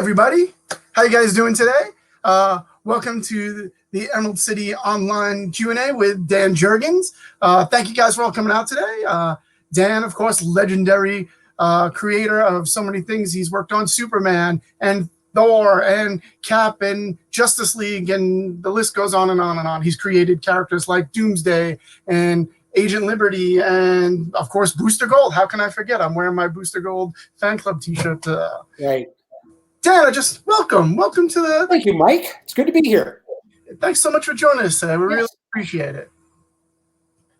everybody. How you guys doing today? Welcome to the Emerald City Online Q&A with Dan Jurgens. Thank you guys for all coming out today. Dan, of course, legendary creator of so many things. He's worked on Superman and Thor and Cap and Justice League, and the list goes on and on and on. He's created characters like Doomsday and Agent Liberty and, of course, Booster Gold. How can I forget? I'm wearing my Booster Gold fan club t-shirt. Right. Dan, welcome to the... Thank you, Mike. It's good to be here. Thanks so much for joining us today. We really appreciate it.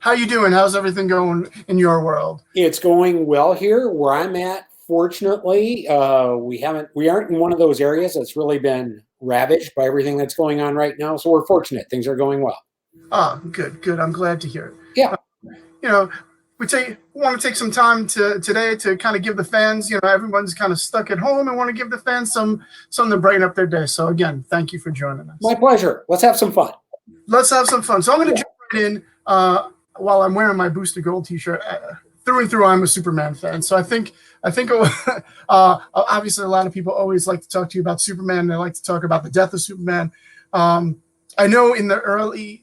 How you doing? How's everything going in your world? It's going well here where I'm at. Fortunately, we aren't in one of those areas that's really been ravaged by everything that's going on right now. So we're fortunate. Things are going well. Ah, good. I'm glad to hear it. Yeah. We want to take some time today to kind of give the fans, everyone's kind of stuck at home and want to give the fans something to brighten up their day. So again, thank you for joining us. My pleasure. Let's have some fun. Let's have some fun. So I'm going to jump right in while I'm wearing my Booster Gold t-shirt. Through and through, I'm a Superman fan. So I think obviously a lot of people always like to talk to you about Superman. They like to talk about the death of Superman. I know in the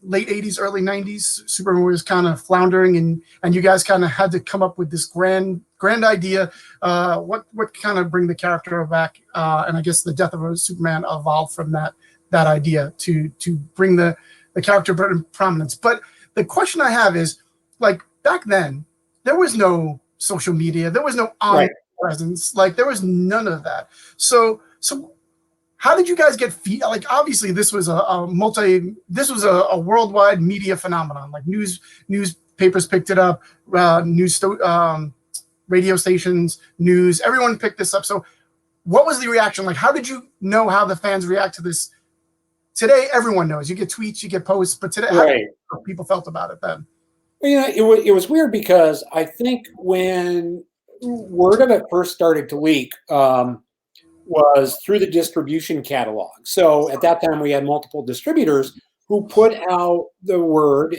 late 80s, early 90s, Superman was kind of floundering, and you guys kind of had to come up with this grand idea. What kind of bring the character back? And I guess the death of Superman evolved from that idea to bring the character in prominence. But the question I have is, like, back then, there was no social media, there was no online presence, like there was none of that. So how did you guys get like, obviously this was a worldwide media phenomenon, like newspapers picked it up, radio stations, news, everyone picked this up. So what was the reaction? Like, how did you know how the fans react to this? Today, everyone knows. You get tweets, you get posts, but today, how people felt about it then? It was weird because I think when word of it first started to leak, was through the distribution catalog. So at that time, we had multiple distributors who put out the word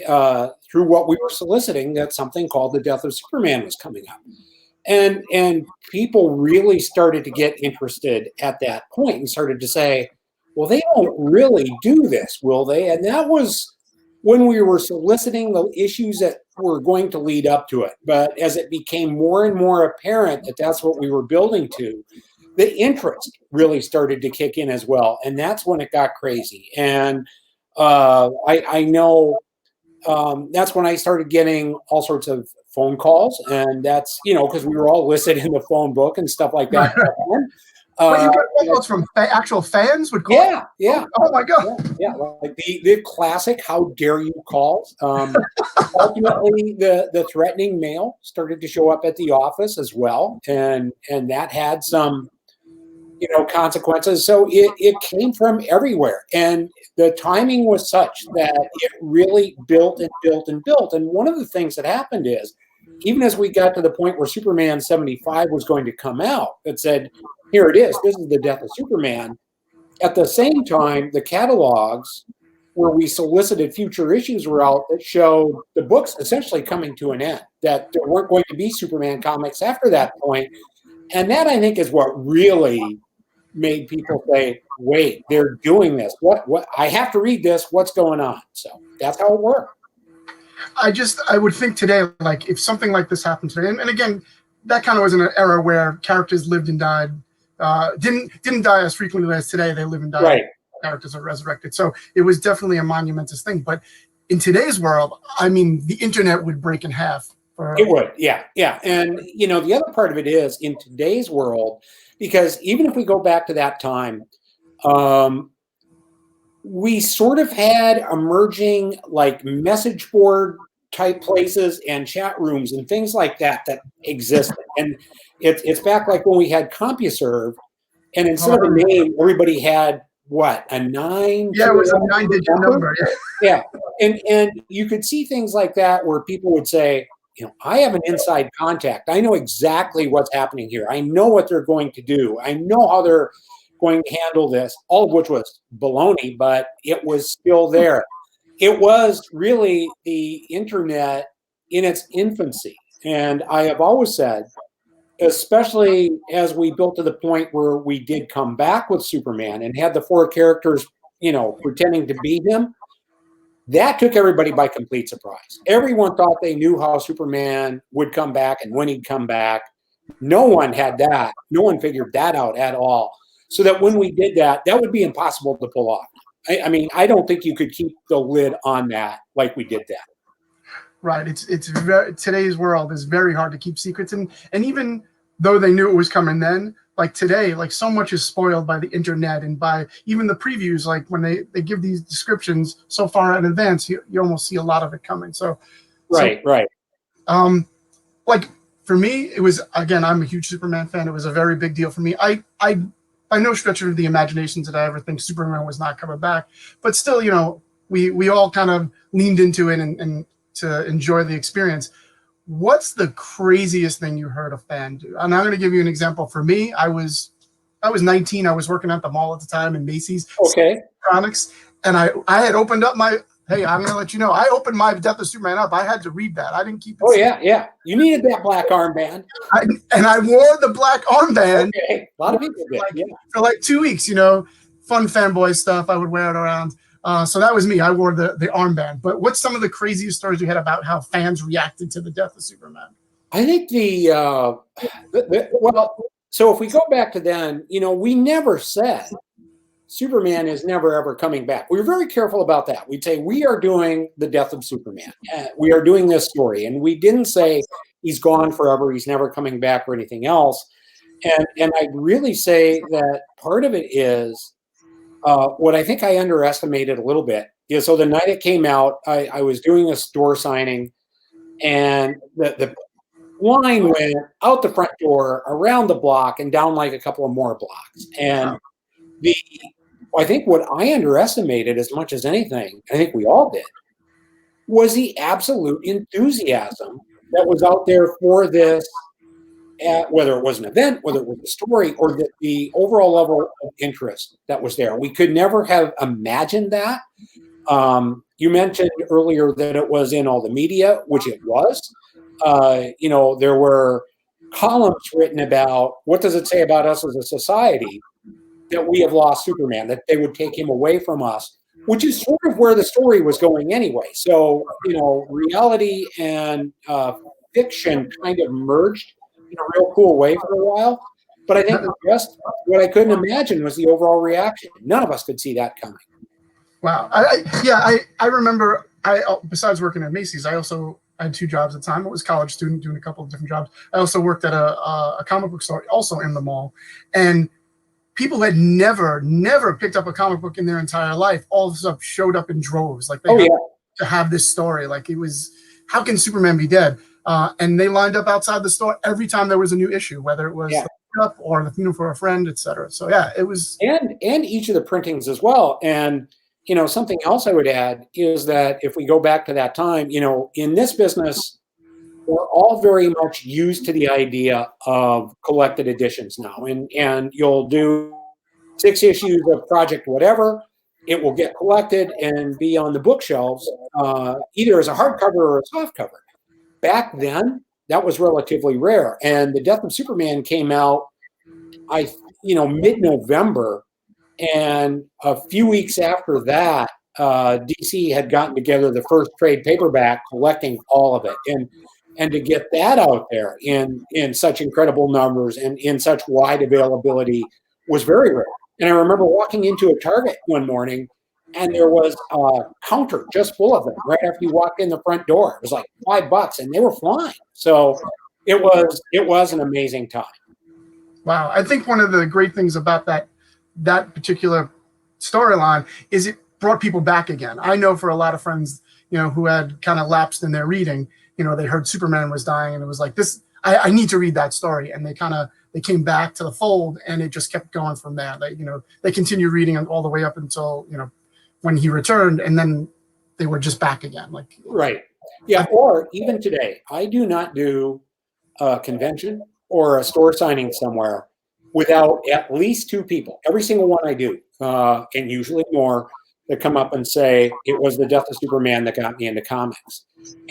through what we were soliciting that something called The Death of Superman was coming up. And people really started to get interested at that point and started to say, well, they don't really do this, will they? And that was when we were soliciting the issues that were going to lead up to it. But as it became more and more apparent that that's what we were building to, the interest really started to kick in as well. And that's when it got crazy. And I know that's when I started getting all sorts of phone calls. And that's, because we were all listed in the phone book and stuff like that. But you got phone calls from actual fans would call? Yeah. Oh my God. Yeah. Like the classic "How dare you" calls. Ultimately, the threatening mail started to show up at the office as well, and that had some consequences. So it came from everywhere, and the timing was such that it really built and built and built. And one of the things that happened is, even as we got to the point where Superman 75 was going to come out, it said, here it is, this is the death of Superman. At the same time, the catalogs where we solicited future issues were out that showed the books essentially coming to an end, that there weren't going to be Superman comics after that point. And that, I think, is what really made people say, wait, they're doing this. What? I have to read this. What's going on? So that's how it worked. I would think today, like, if something like this happened today, and again, that kind of was in an era where characters lived and died, didn't die as frequently as today. They live and die. Right. Characters are resurrected. So it was definitely a monumentous thing. But in today's world, I mean, the internet would break in half. It would, yeah. And, the other part of it is, in today's world, because even if we go back to that time, we sort of had emerging, like, message board type places and chat rooms and things like that existed. And it's back like when we had CompuServe, and instead of a name, everybody had a 9? Yeah, it was a 9-digit number. Yeah. And you could see things like that where people would say, I have an inside contact. I know exactly what's happening here. I know what they're going to do. I know how they're going to handle this, all of which was baloney, but it was still there. It was really the internet in its infancy. And I have always said, especially as we built to the point where we did come back with Superman and had the 4 characters, pretending to be him. That took everybody by complete surprise. Everyone thought they knew how Superman would come back and when he'd come back. No one had that. No one figured that out at all. So that when we did that, that would be impossible to pull off. I mean, I don't think you could keep the lid on that like we did that. Right. It's very, today's world is very hard to keep secrets, and even though they knew it was coming then, like today, like so much is spoiled by the internet and by even the previews. Like when they give these descriptions so far in advance, you almost see a lot of it coming. Right. Like for me, it was, again, I'm a huge Superman fan. It was a very big deal for me. I by no stretch of the imagination did I ever think Superman was not coming back, but still, we all kind of leaned into it and to enjoy the experience. What's the craziest thing you heard a fan do? And I'm going to give you an example. For me, I was 19. I was working at the mall at the time in Macy's. Okay. Comics, and I had opened up my. Hey, I'm going to let you know. I opened my Death of Superman up. I had to read that. I didn't keep it. Oh yeah. You needed that black armband. And I wore the black armband. Okay. A lot of people did. For like 2 weeks. Fun fanboy stuff. I would wear it around. So that was me. I wore the armband. But what's some of the craziest stories you had about how fans reacted to the Death of Superman? I think so if we go back to then, we never said Superman is never, ever coming back. We were very careful about that. We'd say, we are doing the Death of Superman. We are doing this story. And we didn't say he's gone forever, he's never coming back, or anything else. And I'd really say that part of it is, what I think I underestimated a little bit is, so the night it came out, I was doing a store signing, and the line went out the front door, around the block, and down like a couple of more blocks. And I think what I underestimated as much as anything, I think we all did, was the absolute enthusiasm that was out there for this, whether it was an event, whether it was a story, or the overall level of interest that was there. We could never have imagined that. You mentioned earlier that it was in all the media, which it was. There were columns written about, what does it say about us as a society that we have lost Superman, that they would take him away from us, which is sort of where the story was going anyway. So, reality and fiction kind of merged in a real cool way for a while. But I think just what I couldn't imagine was the overall reaction. None of us could see that coming. Wow. I remember, besides working at Macy's, I had 2 jobs at the time. I was a college student doing a couple of different jobs. I also worked at a comic book store, also in the mall. And people had never picked up a comic book in their entire life. All this stuff showed up in droves. Like they had to have this story. Like it was, how can Superman be dead? And they lined up outside the store every time there was a new issue, whether it was the up or the funeral for a friend, etc. So it was, and each of the printings as well. And something else I would add is that if we go back to that time, in this business, we're all very much used to the idea of collected editions now. And you'll do 6 issues of project whatever, it will get collected and be on the bookshelves, either as a hardcover or a softcover. Back then, that was relatively rare. And the Death of Superman came out, mid-November. And a few weeks after that, DC had gotten together the first trade paperback collecting all of it. And to get that out there in such incredible numbers and in such wide availability was very rare. And I remember walking into a Target one morning, and there was a counter just full of them right after you walked in the front door. It was like $5, and they were flying. So it was an amazing time. Wow. I think one of the great things about that particular storyline is it brought people back again. I know for a lot of friends, who had kind of lapsed in their reading, they heard Superman was dying, and it was like, this, I need to read that story. And they came back to the fold, and it just kept going from there. They continued reading all the way up until, when he returned, and then they were just back again. Right. Yeah. Or even today, I do not do a convention or a store signing somewhere without at least 2 people. Every single one I do, and usually more, that come up and say it was the death of Superman that got me into comics.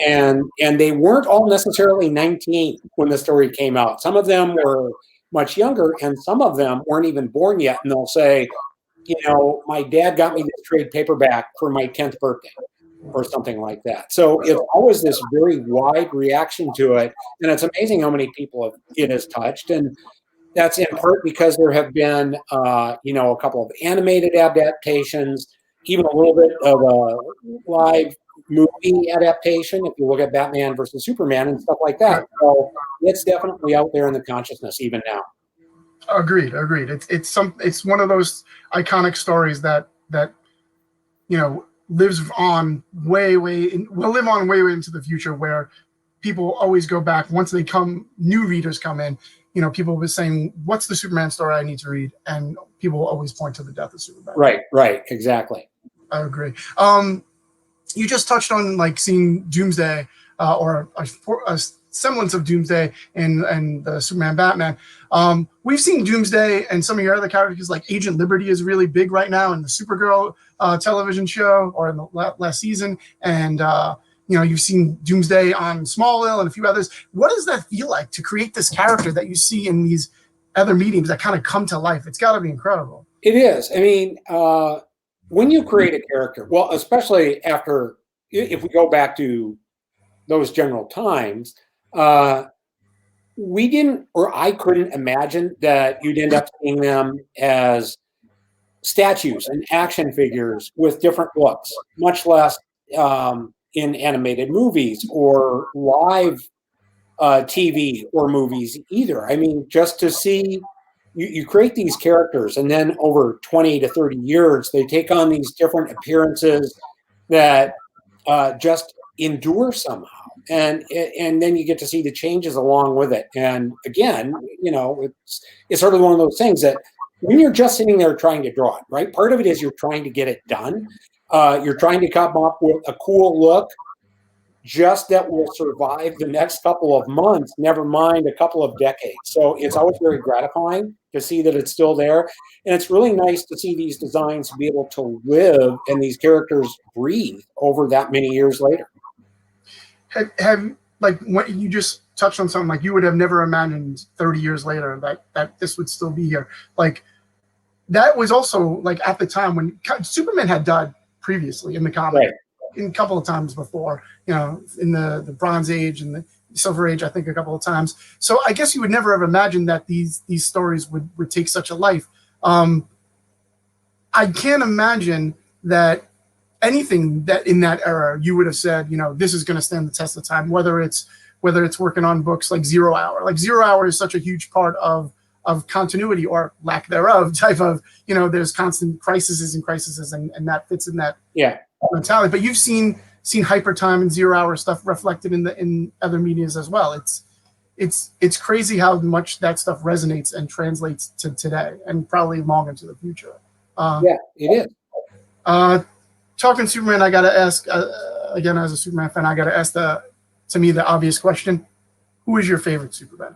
And they weren't all necessarily 19 when the story came out. Some of them were much younger, and some of them weren't even born yet. And they'll say, you know, my dad got me this trade paperback for my 10th birthday or something like that. So it's always this very wide reaction to it. And it's amazing how many people it has touched. And that's in part because there have been, you know, a couple of animated adaptations, even a little bit of a live movie adaptation, if you look at Batman versus Superman and stuff like that. So it's definitely out there in the consciousness even now. Agreed. It's one of those iconic stories that you know lives on will live on way into the future, where people always go back once new readers come in. You know, people will be saying, "What's the Superman story I need to read?" And people will always point to the death of Superman. Right, exactly. I agree. You just touched on like seeing Doomsday or a semblance of Doomsday in the Superman Batman. We've seen Doomsday and some of your other characters, like Agent Liberty is really big right now in the Supergirl television show or in the last season. And, you know, you've seen Doomsday on Smallville and a few others. What does that feel like to create this character that you see in these other mediums that kind of come to life? It's got to be incredible. It is. I mean, when you create a character, well, especially after, if we go back to those general times, we didn't, or I couldn't imagine that you'd end up seeing them as statues and action figures with different looks, much less in animated movies or live TV or movies either. I mean, just to see, you create these characters, and then over 20 to 30 years, they take on these different appearances that just endure somehow. And then you get to see the changes along with it. And again, you know, it's sort of one of those things that when you're just sitting there trying to draw it, right? Part of it is you're trying to get it done. You're trying to come up with a cool look just that will survive the next couple of months, never mind a couple of decades. So it's always very gratifying to see that it's still there. And it's really nice to see these designs be able to live and these characters breathe over that many years later. Have like when you just touched on something like you would have never imagined 30 years later that this would still be here. Like that was also like at the time when Superman had died previously in the comic. Right. In a couple of times before, you know, in the Bronze Age and the Silver Age, I think a couple of times. So I guess you would never have imagined that these stories would take such a life. I can't imagine that anything that in that era you would have said, you know, this is going to stand the test of time, whether it's working on books like Zero Hour. Like Zero Hour is such a huge part of continuity or lack thereof type of, you know, there's constant crises and that fits in that mentality. But you've seen Hyper Time and Zero Hour stuff reflected in other medias as well. It's crazy how much that stuff resonates and translates to today and probably long into the future. It is. Talking Superman, I got to ask, again, as a Superman fan, I got to ask the obvious question. Who is your favorite Superman?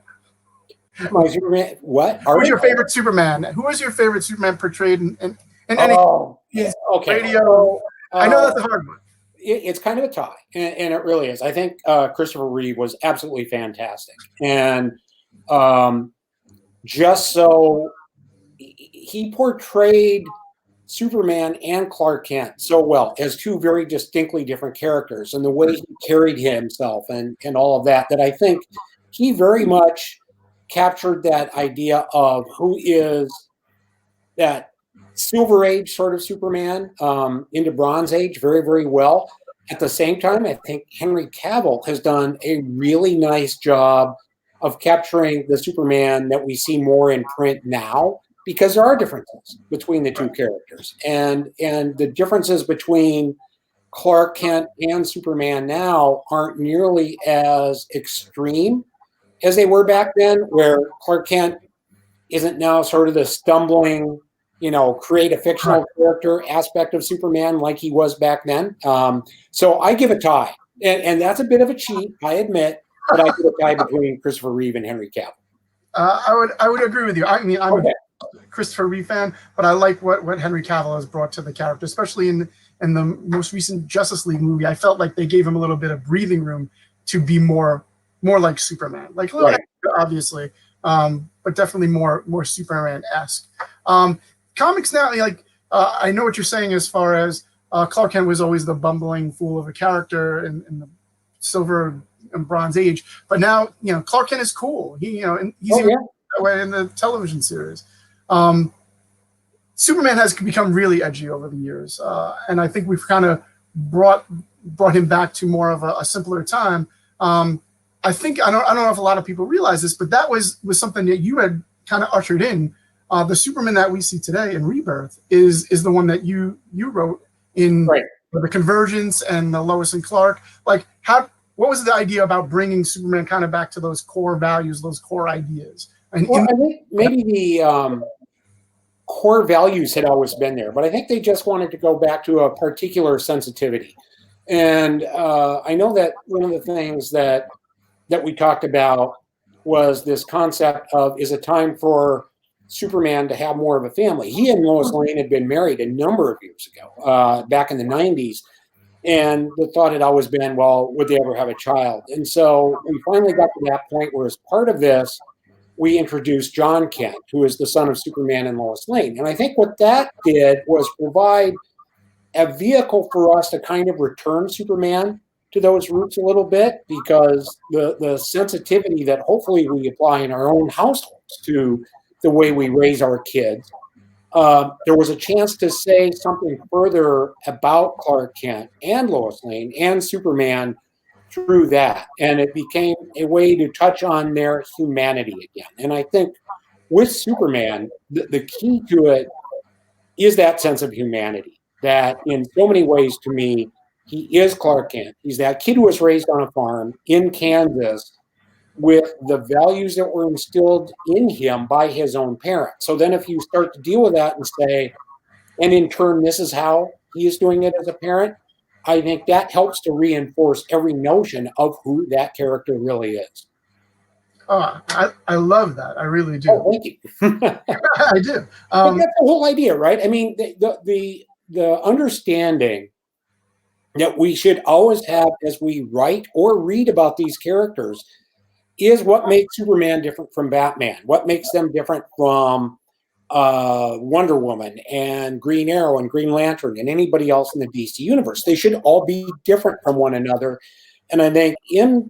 My Superman, what? Who's your favorite Superman? Who is your favorite Superman portrayed in any radio? I know that's a hard one. It's kind of a tie, and it really is. I think Christopher Reeve was absolutely fantastic. And just so he portrayed Superman and Clark Kent so well as two very distinctly different characters, and the way he carried himself and all of that, that I think he very much captured that idea of who is that Silver Age sort of Superman into Bronze Age very, very well. At the same time, I think Henry Cavill has done a really nice job of capturing the Superman that we see more in print now, because there are differences between the two characters. And the differences between Clark Kent and Superman now aren't nearly as extreme as they were back then, where Clark Kent isn't now sort of the stumbling, you know, create a fictional character aspect of Superman like he was back then. So I give a tie. And that's a bit of a cheat, I admit, but I give a tie between Christopher Reeve and Henry Cavill. I would agree with you. I mean, I'm Christopher Reeve fan, but I like what Henry Cavill has brought to the character, especially in the most recent Justice League movie. I felt like they gave him a little bit of breathing room to be more like Superman, like a little Right. extra, obviously, but definitely more Superman-esque. Comics now, like I know what you're saying as far as Clark Kent was always the bumbling fool of a character in the Silver and Bronze Age, but now Clark Kent is cool. And he's even that way in the television series. Superman has become really edgy over the years, and I think we've kind of brought him back to more of a simpler time. I think I don't know if a lot of people realize this, but that was something that you had kind of ushered in. The Superman that we see today in Rebirth is the one that you wrote in the Convergence and the Lois and Clark. Like, what was the idea about bringing Superman kind of back to those core values, those core ideas? And I think maybe the core values had always been there, but I think they just wanted to go back to a particular sensitivity. And I know that one of the things that we talked about was this concept of, is it time for Superman to have more of a family? He and Lois Lane had been married a number of years ago, back in the 90s. And the thought had always been, well, would they ever have a child? And so we finally got to that point where, as part of this, we introduced John Kent, who is the son of Superman and Lois Lane. And I think what that did was provide a vehicle for us to kind of return Superman to those roots a little bit, because the sensitivity that hopefully we apply in our own households to the way we raise our kids, there was a chance to say something further about Clark Kent and Lois Lane and Superman through that. And it became a way to touch on their humanity again. And I think with Superman, the key to it is that sense of humanity, that in so many ways, to me, he is Clark Kent. He's that kid who was raised on a farm in Kansas with the values that were instilled in him by his own parents. So then if you start to deal with that and say, and in turn, this is how he is doing it as a parent, I think that helps to reinforce every notion of who that character really is. Oh, I love that. I really do. Oh, thank you. I do. But that's the whole idea, right? I mean, the understanding that we should always have as we write or read about these characters is what makes Superman different from Batman, what makes them different from Wonder Woman and Green Arrow and Green Lantern and anybody else in the DC universe. They should all be different from one another. And I think in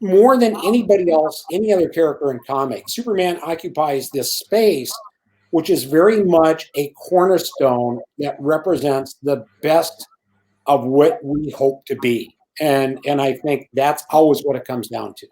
more than anybody else, any other character in comics, Superman occupies this space, which is very much a cornerstone that represents the best of what we hope to be. And I think that's always what it comes down to.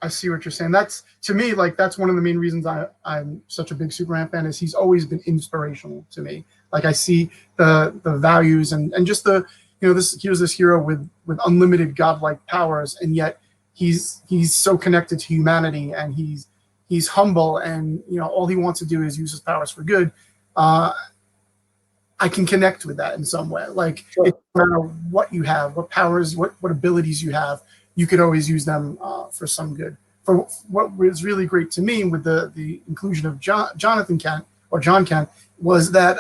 I see what you're saying. That's, to me, like, that's one of the main reasons I'm such a big Superman fan, is he's always been inspirational to me. Like, I see the values and just the, he was this hero with unlimited godlike powers, and yet he's so connected to humanity, and he's humble, and all he wants to do is use his powers for good. I can connect with that in some way. Like, sure. It doesn't matter what you have, what powers, what abilities you have, you could always use them for some good. For what was really great to me with the inclusion of Jonathan Kent, or John Kent, was that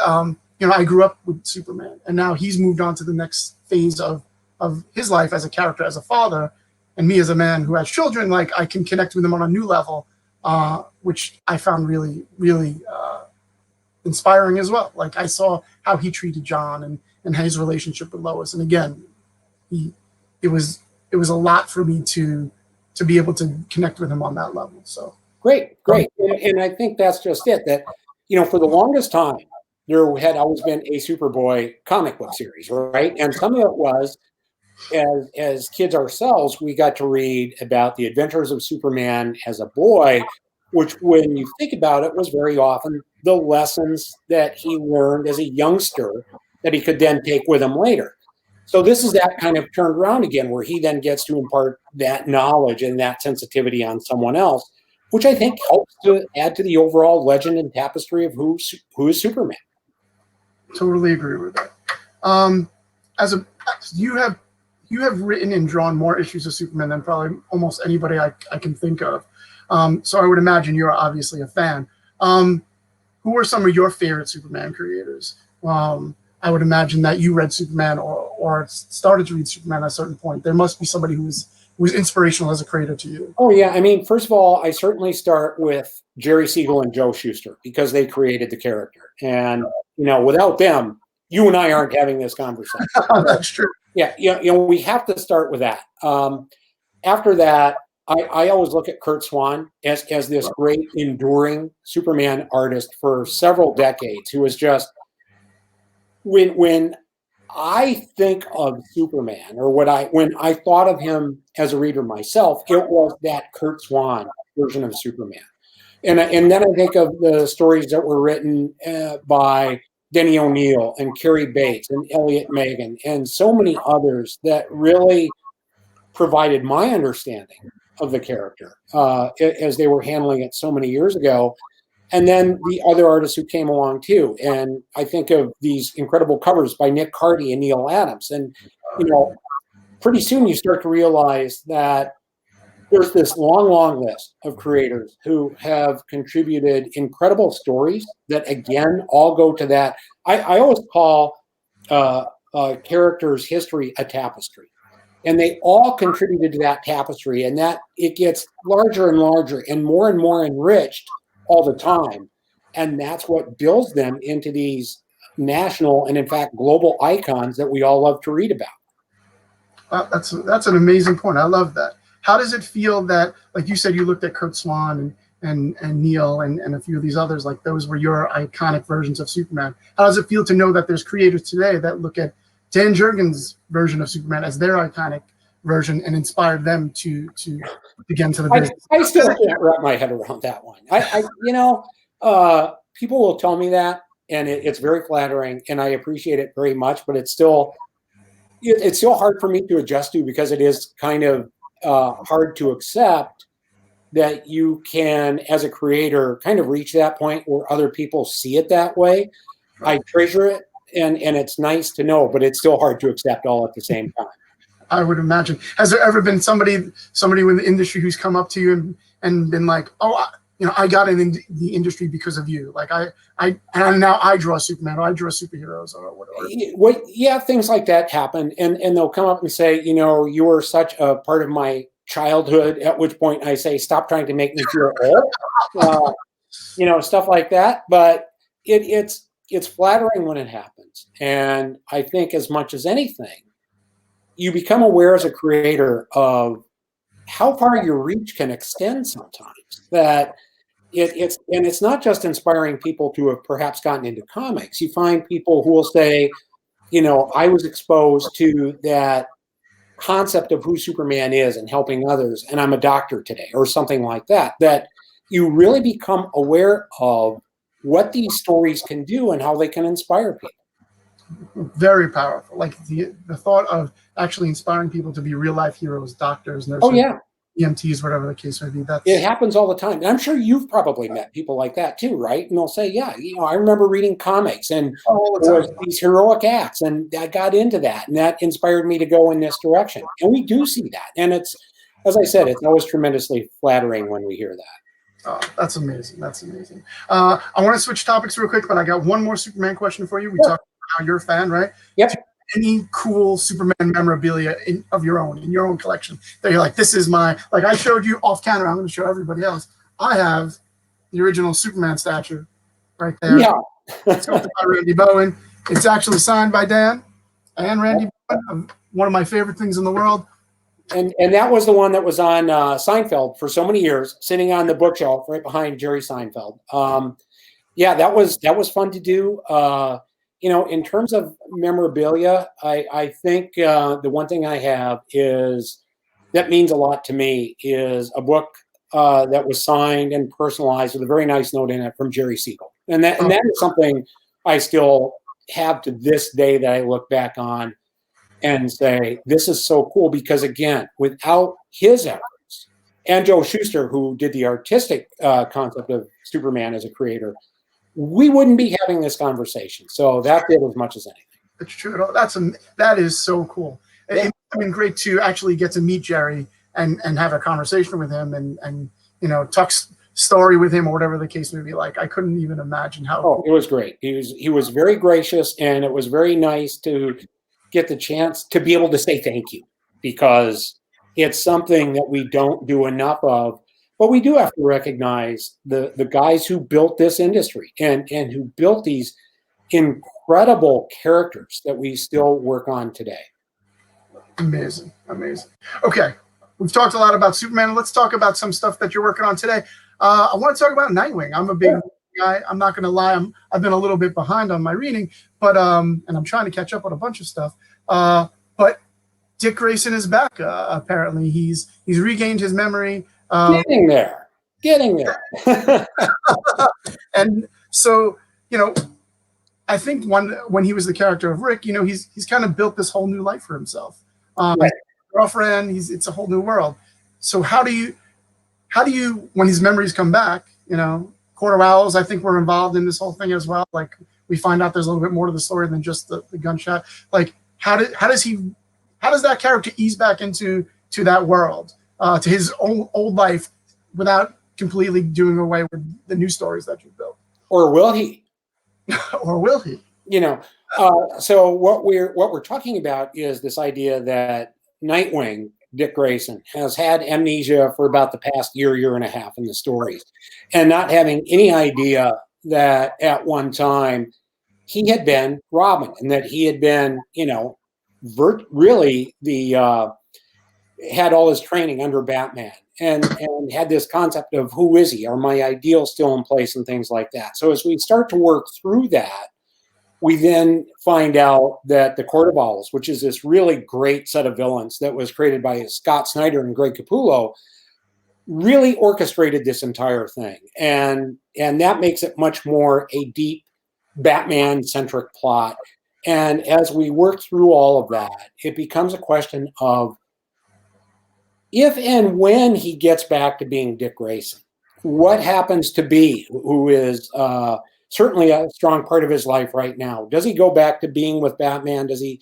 I grew up with Superman, and now he's moved on to the next phase of his life as a character, as a father, and me as a man who has children. Like, I can connect with him on a new level, which I found really, really inspiring as well. Like, I saw how he treated John and his relationship with Lois, and again, it was a lot for me to be able to connect with him on that level. So great. And I think that's just it, that, for the longest time, there had always been a Superboy comic book series, right? And some of it was, as kids ourselves, we got to read about the adventures of Superman as a boy, which, when you think about it, was very often the lessons that he learned as a youngster that he could then take with him later. So this is that kind of turned around again, where he then gets to impart that knowledge and that sensitivity on someone else, which I think helps to add to the overall legend and tapestry of who is Superman. Totally agree with that. You have written and drawn more issues of Superman than probably almost anybody I can think of. So I would imagine you're obviously a fan. Who are some of your favorite Superman creators? I would imagine that you read Superman or started to read Superman at a certain point. There must be somebody who was inspirational as a creator to you. Oh, yeah. I mean, first of all, I certainly start with Jerry Siegel and Joe Shuster because they created the character. And, without them, you and I aren't having this conversation. That's true. Yeah. We have to start with that. After that, I always look at Curt Swan as this great enduring Superman artist for several decades who was just, when I think of Superman, or when I thought of him as a reader myself, it was that Curt Swan version of Superman. And then I think of the stories that were written by Denny O'Neil and Carrie Bates and Elliot Megan and so many others that really provided my understanding of the character as they were handling it so many years ago. And then the other artists who came along too. And I think of these incredible covers by Nick Cardy and Neil Adams. And, pretty soon you start to realize that there's this long, long list of creators who have contributed incredible stories that, again, all go to that. I always call a character's history a tapestry. And they all contributed to that tapestry. And that it gets larger and larger and more enriched all the time. And that's what builds them into these national and, in fact, global icons that we all love to read about. That's an amazing point. I love that. How does it feel that, like you said, you looked at Curt Swan and Neil and a few of these others, like those were your iconic versions of Superman. How does it feel to know that there's creators today that look at Dan Jurgens' version of Superman as their iconic version and inspired them to get into the business? I still can't wrap my head around that one. People will tell me that, and it's very flattering, and I appreciate it very much. But it's still hard for me to adjust to, because it is kind of hard to accept that you can, as a creator, kind of reach that point where other people see it that way. I treasure it, and it's nice to know, but it's still hard to accept all at the same time. I would imagine. Has there ever been somebody in the industry who's come up to you and been like, "Oh, I got in the industry because of you. Like and now I draw Superman, or I draw superheroes, or whatever." Well, yeah, things like that happen, and they'll come up and say, "You were such a part of my childhood." At which point I say, "Stop trying to make me feel old," stuff like that. But it's flattering when it happens, and I think as much as anything, you become aware as a creator of how far your reach can extend sometimes. That it's not just inspiring people to have perhaps gotten into comics. You find people who will say, I was exposed to that concept of who Superman is and helping others, and I'm a doctor today, or something like that. That you really become aware of what these stories can do and how they can inspire people. Very powerful. Like the thought of actually inspiring people to be real life heroes, doctors, nurses, oh yeah, EMTs, whatever the case may be. It happens all the time. And I'm sure you've probably met people like that too, right? And they'll say, yeah, I remember reading comics and there was these heroic acts, and I got into that, and that inspired me to go in this direction. And we do see that. And it's, as I said, it's always tremendously flattering when we hear that. Oh, that's amazing. That's amazing. I want to switch topics real quick, but I got one more Superman question for you. We talked about how you're a fan, right? Yep. Any cool Superman memorabilia of your own collection that you're like, this is my, like I showed you off camera, I'm going to show everybody else. I have the original Superman statue right there. Yeah. It's by Randy Bowen. It's actually signed by Dan and Randy Bowen, one of my favorite things in the world. And that was the one that was on Seinfeld for so many years, sitting on the bookshelf right behind Jerry Seinfeld. Yeah, that was fun to do. In terms of memorabilia, I think the one thing I have is that means a lot to me is a book that was signed and personalized with a very nice note in it from Jerry Siegel. And that is something I still have to this day that I look back on and say, this is so cool, because again, without his efforts, and Joe Shuster, who did the artistic concept of Superman as a creator, we wouldn't be having this conversation. So that did as much as anything. It's true. That is so cool. It would have been great to actually get to meet Jerry and have a conversation with him and talk story with him or whatever the case may be like. I couldn't even imagine how. Oh, it was great. He was very gracious, and it was very nice to get the chance to be able to say thank you, because it's something that we don't do enough of. But we do have to recognize the guys who built this industry and who built these incredible characters that we still work on today. Amazing. Okay, we've talked a lot about Superman. Let's talk about some stuff that you're working on today. I want to talk about Nightwing. I'm a big guy. I'm not going to lie. I've been a little bit behind on my reading, but and I'm trying to catch up on a bunch of stuff. But Dick Grayson is back. Apparently, he's regained his memory. Getting there. And so, I think when he was the character of Rick, he's kind of built this whole new life for himself. Right. Girlfriend, it's a whole new world. So how do you when his memories come back, Court of Owls, I think we're involved in this whole thing as well. Like, we find out there's a little bit more to the story than just the gunshot. Like, how does that character ease back into that world, to his old life, without completely doing away with the new stories that you built? Or will he? Or will he? So what we're talking about is this idea that Nightwing, Dick Grayson, has had amnesia for about the past year and a half in the stories, and not having any idea that at one time he had been Robin, and that he had been, really had all his training under Batman, and had this concept of who is he? Are my ideals still in place, and things like that. So as we start to work through that, we then find out that the Court of Owls, which is this really great set of villains that was created by Scott Snyder and Greg Capullo, really orchestrated this entire thing. And that makes it much more a deep Batman-centric plot. And as we work through all of that, it becomes a question of if and when he gets back to being Dick Grayson, what happens to B, who is certainly a strong part of his life right now? Does he go back to being with Batman? Does he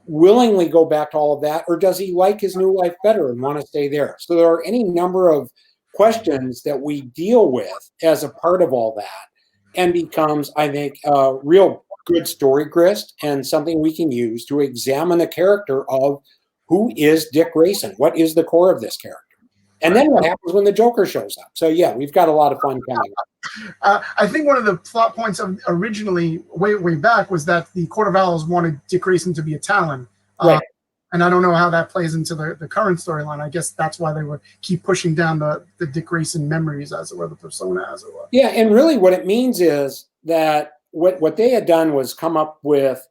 willingly go back to all of that? Or does he like his new life better and want to stay there? So there are any number of questions that we deal with as a part of all that, and becomes, I think, a real good story grist and something we can use to examine the character of who is Dick Grayson? What is the core of this character? And then what happens when the Joker shows up? So yeah, we've got a lot of fun coming up. I think one of the plot points originally, way back, was that the Court of Owls wanted Dick Grayson to be a Talon. Right. And I don't know how that plays into the current storyline. I guess that's why they would keep pushing down the Dick Grayson memories, as it were, the persona, as it were. Yeah, and really what it means is that what they had done was come up with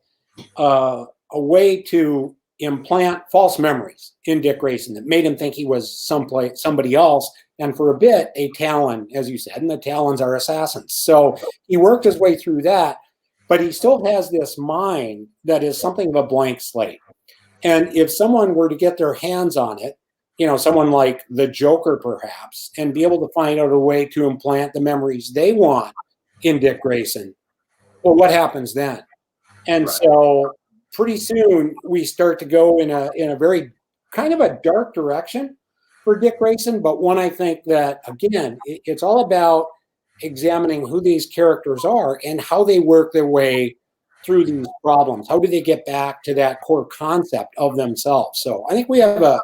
a way to implant false memories in Dick Grayson that made him think he was somebody else, and for a bit a Talon, as you said, and the Talons are assassins. So he worked his way through that, but he still has this mind that is something of a blank slate. And if someone were to get their hands on it, someone like the Joker perhaps, and be able to find out a way to implant the memories they want in Dick Grayson, well, what happens then? And so pretty soon we start to go in a very kind of a dark direction for Dick Grayson, but one I think that, again, it's all about examining who these characters are and how they work their way through these problems. How do they get back to that core concept of themselves? So I think we have a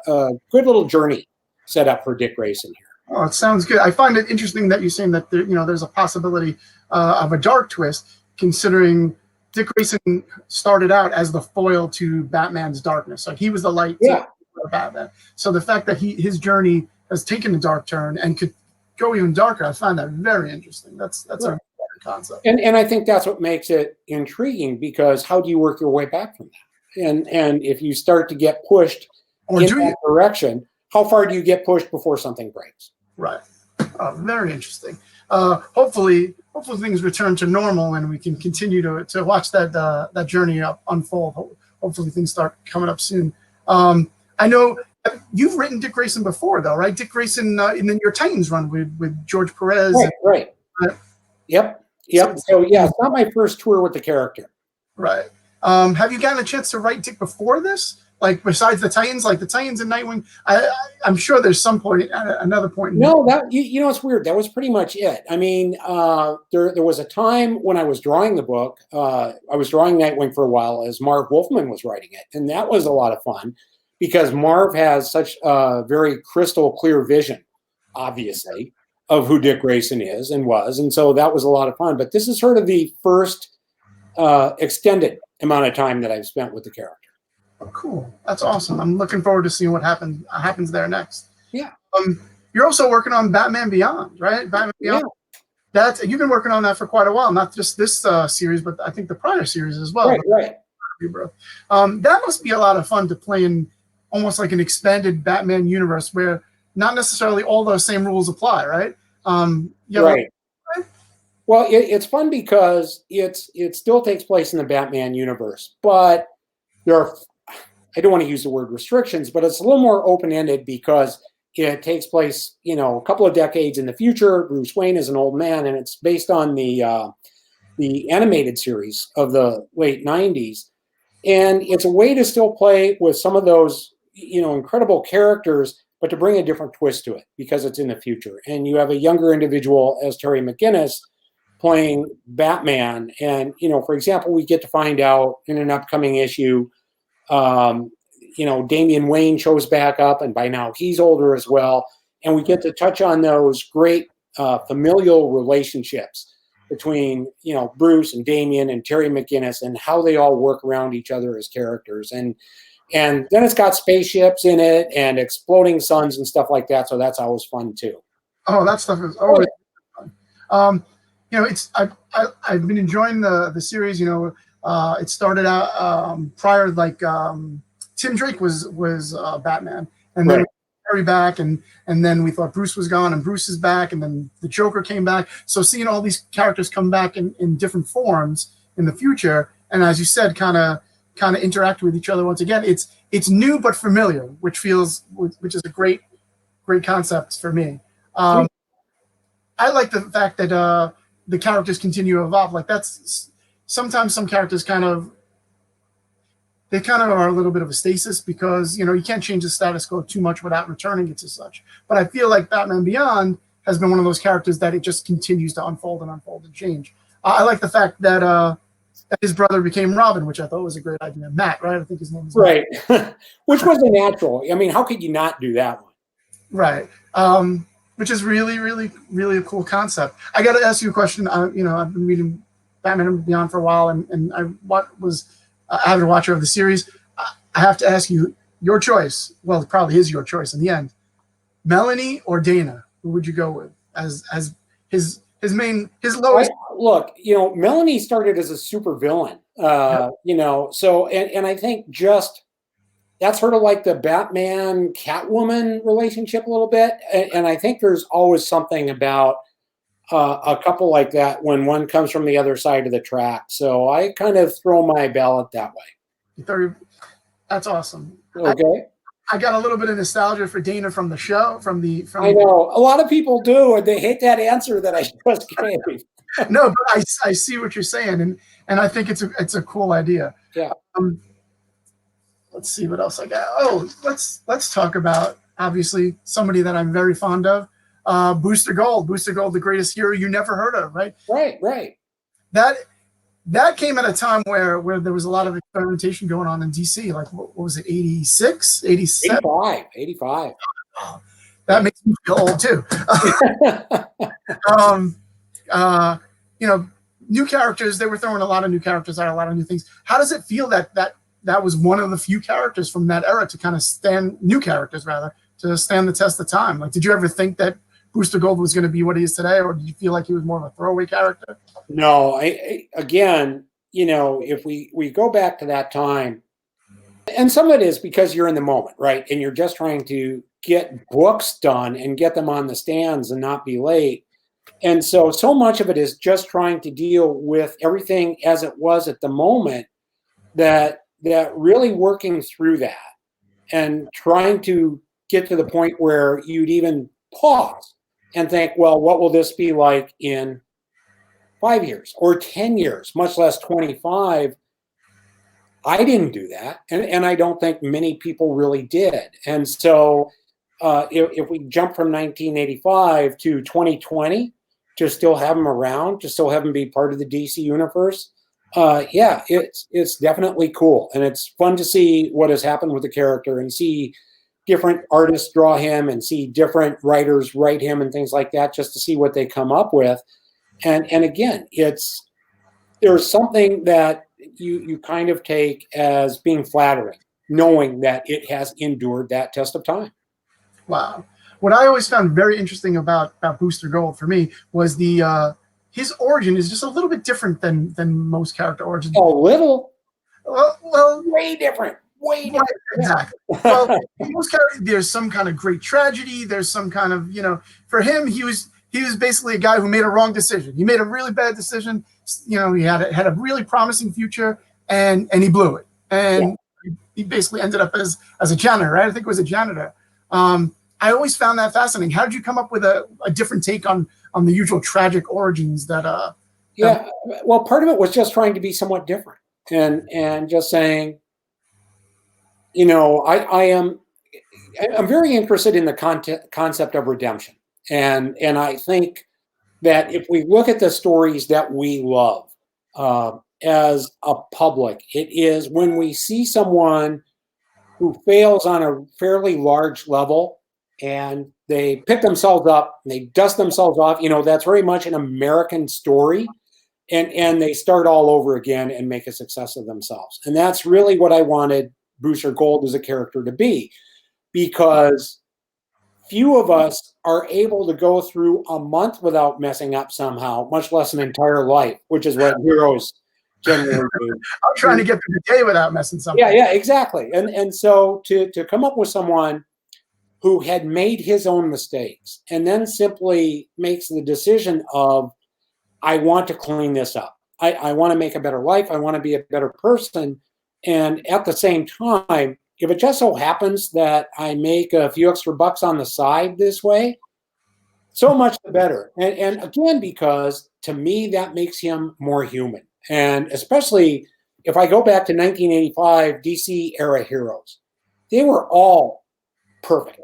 good little journey set up for Dick Grayson here. Oh, it sounds good. I find it interesting that you're saying that there's a possibility of a dark twist, considering Dick Grayson started out as the foil to Batman's darkness. Like, he was the light to Batman. So the fact that his journey has taken a dark turn and could go even darker, I find that very interesting. That's a better concept. And I think that's what makes it intriguing, because how do you work your way back from that? And if you start to get pushed in that direction, how far do you get pushed before something breaks? Right. Very interesting. Hopefully things return to normal and we can continue to watch that journey unfold. Hopefully things start coming up soon. I know you've written Dick Grayson before, though, right? Dick Grayson in your Titans run with George Perez. Right. Yep. So yeah, it's not my first tour with the character. Right. Have you gotten a chance to write Dick before this? Like besides the Titans, like the Titans and Nightwing, I'm sure there's some point, another point. No, that you know, it's weird. That was pretty much it. I mean, there was a time when I was drawing the book. I was drawing Nightwing for a while as Marv Wolfman was writing it, and that was a lot of fun because Marv has such a very crystal clear vision, obviously, of who Dick Grayson is and was, and so that was a lot of fun. But this is sort of the first extended amount of time that I've spent with the character. Oh, cool. That's awesome. I'm looking forward to seeing what happens there next. Yeah. You're also working on Batman Beyond, right? Batman Beyond. Yeah. You've been working on that for quite a while, not just this series, but I think the prior series as well. Right. That must be a lot of fun to play in almost like an expanded Batman universe where not necessarily all those same rules apply, right? Right. Well, it's fun because it still takes place in the Batman universe, but there are, I don't want to use the word restrictions, but it's a little more open-ended because it takes place, you know, a couple of decades in the future. Bruce Wayne is an old man, and it's based on the animated series of the late 90s. And it's a way to still play with some of those, you know, incredible characters, but to bring a different twist to it because it's in the future. And you have a younger individual as Terry McGinnis playing Batman. And, you know, for example, we get to find out in an upcoming issue, you know, Damian Wayne shows back up, and by now he's older as well. And we get to touch on those great familial relationships between, you know, Bruce and Damian and Terry McGinnis and how they all work around each other as characters. And then it's got spaceships in it and exploding suns and stuff like that. So that's always fun too. Oh, that stuff is always fun. You know, I've been enjoying the series. You know, it started out prior, like Tim Drake was Batman, and then Harry back, and then we thought Bruce was gone, and Bruce is back, and then the Joker came back. So seeing all these characters come back in different forms in the future, and as you said, kind of interact with each other once again. It's new but familiar, which is a great concept for me. I like the fact that the characters continue to evolve. Like that's sometimes some characters kind of are a little bit of a stasis because, you know, you can't change the status quo too much without returning it to such. But I feel like Batman Beyond has been one of those characters that it just continues to unfold and change. I like the fact that his brother became Robin, which I thought was a great idea. Matt, right? I think his name is right. Which was a natural. I mean, how could you not do that one? Right. Which is really, really, really a cool concept. I got to ask you a question. You know, I've been reading Batman Beyond for a while, and I was avid watcher of the series. I have to ask you, your choice. Well, it probably is your choice in the end. Melanie or Dana? Who would you go with as his lowest? Look, you know, Melanie started as a super villain. You know, so and I think just that's sort of like the Batman Catwoman relationship a little bit, and I think there's always something about a couple like that when one comes from the other side of the track. So I kind of throw my ballot that way. That's awesome. Okay. I got a little bit of nostalgia for Dana from the show. I know a lot of people do, and they hate that answer that I just gave. No, but I see what you're saying, and I think it's a cool idea. Yeah. Let's see what else I got. Oh, let's talk about obviously somebody that I'm very fond of. Booster Gold, the greatest hero you never heard of, right? Right. That came at a time where there was a lot of experimentation going on in DC. Like, what was it, 86, 87? 85. Oh, that makes me feel old too. You know, new characters. They were throwing a lot of new characters out, a lot of new things. How does it feel that was one of the few characters from that era to kind of new characters to stand the test of time? Like, did you ever think that Booster Gold was going to be what he is today, or did you feel like he was more of a throwaway character? No, again, you know, if we go back to that time, and some of it is because you're in the moment, right? And you're just trying to get books done and get them on the stands and not be late. And so much of it is just trying to deal with everything as it was at the moment, that really working through that and trying to get to the point where you'd even pause and think, well, what will this be like in 5 years or 10 years, much less 25? I didn't do that, and I don't think many people really did. And so, if we jump from 1985 to 2020, to still have him around, to still have him be part of the DC universe, yeah, it's definitely cool, and it's fun to see what has happened with the character and see different artists draw him and see different writers write him and things like that, just to see what they come up with. And again, there's something that you kind of take as being flattering, knowing that it has endured that test of time. Wow. What I always found very interesting about Booster Gold for me was his origin is just a little bit different than most character origins. A little? Well, way different. Way different. Exactly. Well, in most characters, there's some kind of great tragedy. There's some kind of, for him, he was basically a guy who made a wrong decision. He made a really bad decision. He had a really promising future, and he blew it. And he basically ended up as a janitor, right? I think it was a janitor. I always found that fascinating. How did you come up with a different take on the usual tragic origins that? Well, part of it was just trying to be somewhat different, and just saying, I'm very interested in the concept of redemption, and I think that if we look at the stories that we love as a public, it is when we see someone who fails on a fairly large level and they pick themselves up and they dust themselves off. That's very much an American story, and they start all over again and make a success of themselves. And that's really what I wanted Booster Gold as a character to be, because few of us are able to go through a month without messing up somehow, much less an entire life, which is what heroes generally do. I'm trying to get through the day without messing something. Yeah, exactly. And so to come up with someone who had made his own mistakes and then simply makes the decision of, I want to clean this up. I want to make a better life. I want to be a better person. And at the same time, if it just so happens that I make a few extra bucks on the side this way, so much the better. And again, because to me, that makes him more human. And especially if I go back to 1985 DC era heroes, they were all perfect.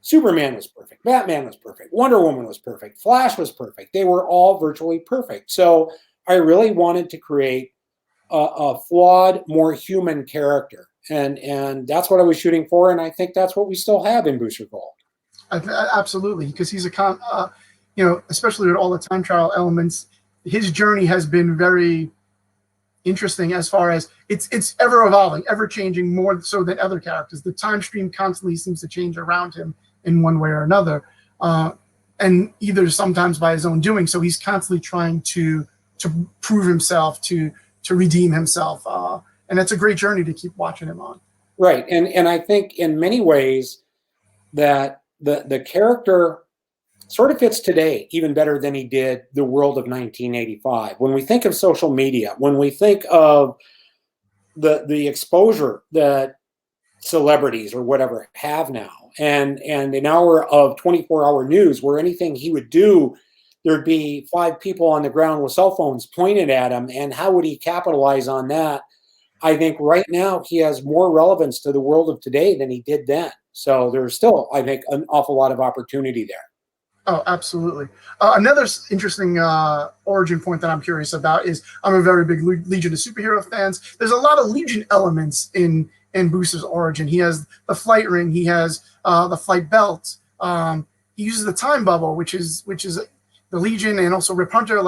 Superman was perfect. Batman was perfect. Wonder Woman was perfect. Flash was perfect. They were all virtually perfect. So I really wanted to create a flawed, more human character. And that's what I was shooting for. And I think that's what we still have in Booster Gold. Absolutely. Because he's especially with all the time travel elements, his journey has been very interesting as far as it's ever evolving, ever changing, more so than other characters. The time stream constantly seems to change around him in one way or another, and either sometimes by his own doing. So he's constantly trying to prove himself, to redeem himself, and it's a great journey to keep watching him on. Right, and I think in many ways that the character sort of fits today even better than he did the world of 1985. When we think of social media, when we think of the exposure that celebrities or whatever have now, and an hour of 24-hour news where anything he would do, there'd be 5 people on the ground with cell phones pointed at him, and how would he capitalize on that? I think right now he has more relevance to the world of today than he did then. So there's still, I think, an awful lot of opportunity there. Oh, absolutely. Another interesting origin point that I'm curious about is I'm a very big Legion of Superhero fans. There's a lot of Legion elements in Booster's origin. He has the flight ring. He has the flight belt. He uses the time bubble, which is the Legion, and also Rip Hunter.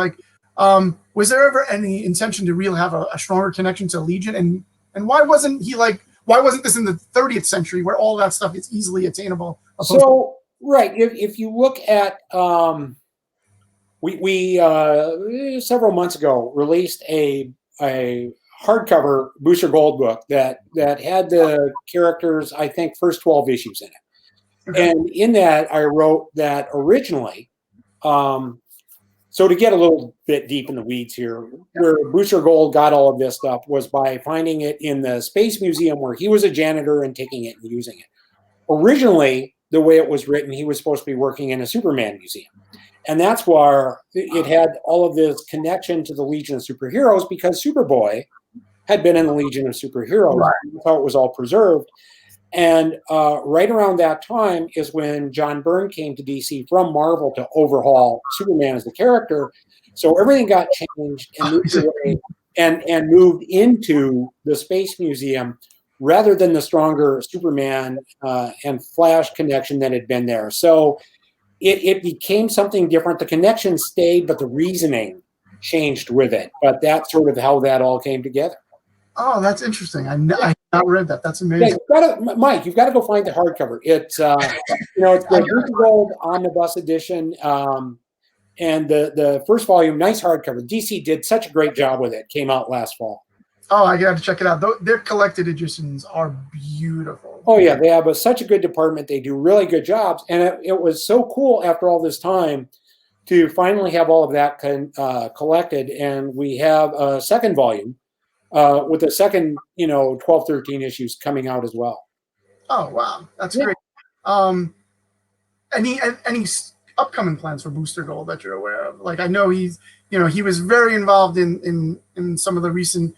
Was there ever any intention to really have a stronger connection to Legion? And why wasn't this in the 30th century where all that stuff is easily attainable? So, right. If you look at, we several months ago released a hardcover Booster Gold book that had the characters, I think, first 12 issues in it. Okay. And in that, I wrote that originally, so to get a little bit deep in the weeds here, where Booster Gold got all of this stuff was by finding it in the Space Museum where he was a janitor and taking it and using it. Originally, the way it was written, he was supposed to be working in a Superman museum. And that's where it had all of this connection to the Legion of Superheroes, because Superboy had been in the Legion of Superheroes. Right. That's how it was all preserved. And right around that time is when John Byrne came to DC from Marvel to overhaul Superman as the character. So everything got changed and moved away and moved into the Space Museum rather than the stronger Superman and Flash connection that had been there. So it became something different. The connection stayed, but the reasoning changed with it. But that's sort of how that all came together. Oh, that's interesting. I not read that. That's amazing. Yeah, Mike, you've got to go find the hardcover. It's it's the Booster Gold Omnibus edition, and the first volume, nice hardcover. DC did such a great job with it. Came out last fall. Oh, I got to check it out. Their collected editions are beautiful. Oh yeah, they have such a good department. They do really good jobs, and it was so cool after all this time to finally have all of that collected, and we have a second volume. With the second, 12, 13 issues coming out as well. Oh, wow. That's great. Any upcoming plans for Booster Gold that you're aware of? Like, I know he was very involved in some of the recent